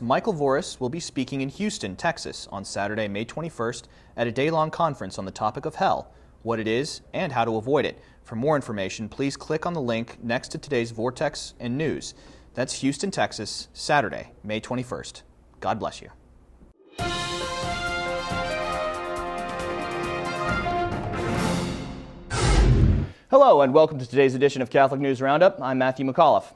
Michael Voris will be speaking in Houston, Texas on Saturday, May 21st at a day-long conference on the topic of hell, what it is, and how to avoid it. For more information, please click on the link next to today's Vortex and News. That's Houston, Texas, Saturday, May 21st. God bless you. Hello and welcome to today's edition of Catholic News Roundup. I'm Matthew McAuliffe.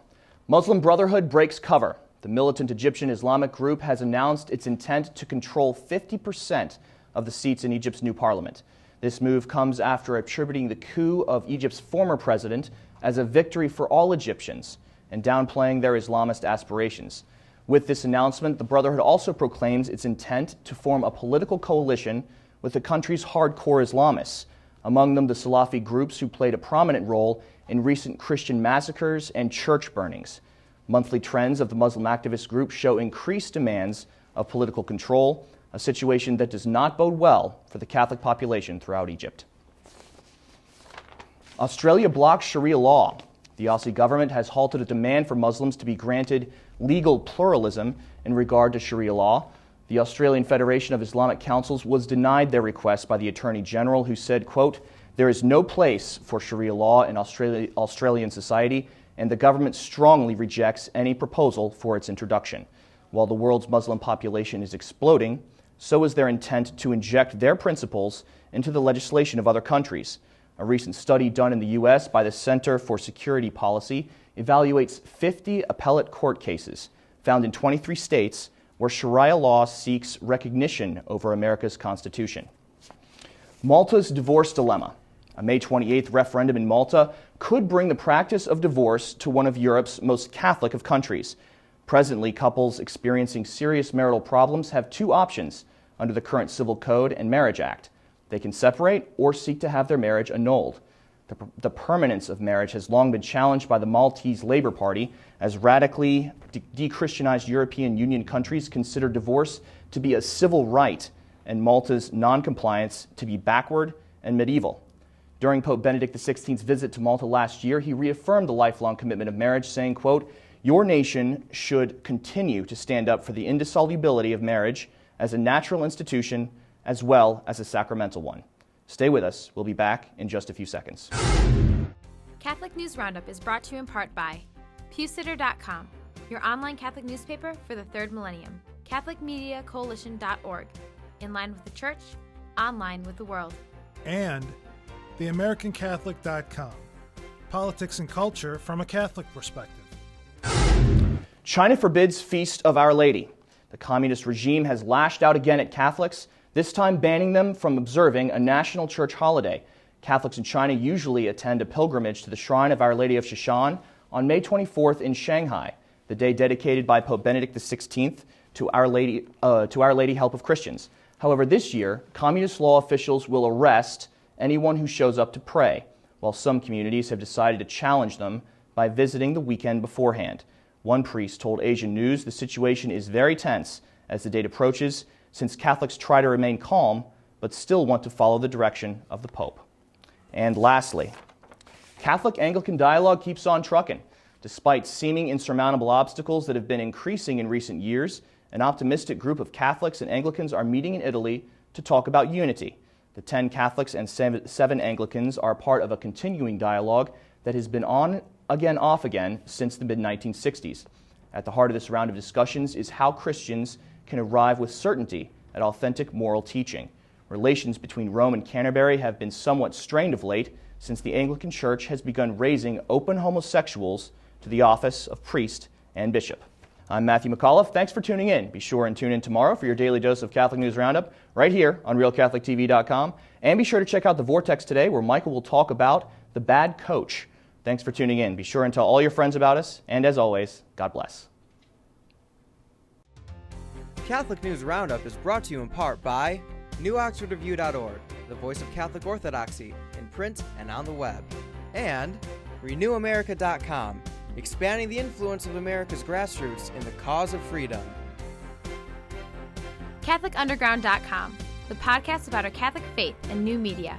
Muslim Brotherhood breaks cover. The militant Egyptian Islamic group has announced its intent to control 50% of the seats in Egypt's new parliament. This move comes after attributing the coup of Egypt's former president as a victory for all Egyptians and downplaying their Islamist aspirations. With this announcement, the Brotherhood also proclaims its intent to form a political coalition with the country's hardcore Islamists, among them the Salafi groups who played a prominent role in recent Christian massacres and church burnings. Monthly trends of the Muslim activist group show increased demands of political control, a situation that does not bode well for the Catholic population throughout Egypt. Australia blocks Sharia law. The Aussie government has halted a demand for Muslims to be granted legal pluralism in regard to Sharia law. The Australian Federation of Islamic Councils was denied their request by the Attorney General, who said, quote, "There is no place for Sharia law in Australian society, and the government strongly rejects any proposal for its introduction. While the world's Muslim population is exploding, so is their intent to inject their principles into the legislation of other countries. A recent study done in the U.S. by the Center for Security Policy evaluates 50 appellate court cases found in 23 states where Sharia law seeks recognition over America's Constitution. Malta's divorce dilemma. A May 28th referendum in Malta could bring the practice of divorce to one of Europe's most Catholic of countries. Presently, couples experiencing serious marital problems have two options under the current Civil Code and Marriage Act. They can separate or seek to have their marriage annulled. The permanence of marriage has long been challenged by the Maltese Labour Party, as radically de-Christianized European Union countries consider divorce to be a civil right and Malta's non-compliance to be backward and medieval. During Pope Benedict XVI's visit to Malta last year, he reaffirmed the lifelong commitment of marriage, saying, quote, "Your nation should continue to stand up for the indissolubility of marriage as a natural institution as well as a sacramental one." Stay with us. We'll be back in just a few seconds. Catholic News Roundup is brought to you in part by PewSitter.com, your online Catholic newspaper for the third millennium, CatholicMediaCoalition.org, in line with the Church, online with the world. And TheAmericanCatholic.com, politics and culture from a Catholic perspective. China forbids Feast of Our Lady. The communist regime has lashed out again at Catholics, this time banning them from observing a national church holiday. Catholics in China usually attend a pilgrimage to the Shrine of Our Lady of Shushan on May 24th in Shanghai, the day dedicated by Pope Benedict XVI to Our Lady Help of Christians. However, this year, communist law officials will arrest anyone who shows up to pray, while some communities have decided to challenge them by visiting the weekend beforehand. One priest told Asian News the situation is very tense as the date approaches, since Catholics try to remain calm but still want to follow the direction of the Pope. And lastly, Catholic-Anglican dialogue keeps on trucking. Despite seeming insurmountable obstacles that have been increasing in recent years, an optimistic group of Catholics and Anglicans are meeting in Italy to talk about unity. The 10 Catholics and 7 Anglicans are part of a continuing dialogue that has been on again, off again since the mid-1960s. At the heart of this round of discussions is how Christians can arrive with certainty at authentic moral teaching. Relations between Rome and Canterbury have been somewhat strained of late since the Anglican Church has begun raising open homosexuals to the office of priest and bishop. I'm Matthew McAuliffe. Thanks for tuning in. Be sure and tune in tomorrow for your daily dose of Catholic News Roundup right here on RealCatholicTV.com. And be sure to check out the Vortex today, where Michael will talk about the bad coach. Thanks for tuning in. Be sure and tell all your friends about us. And as always, God bless. Catholic News Roundup is brought to you in part by NewOxfordReview.org, the voice of Catholic Orthodoxy, in print and on the web, and RenewAmerica.com, expanding the influence of America's grassroots in the cause of freedom. CatholicUnderground.com, the podcast about our Catholic faith and new media.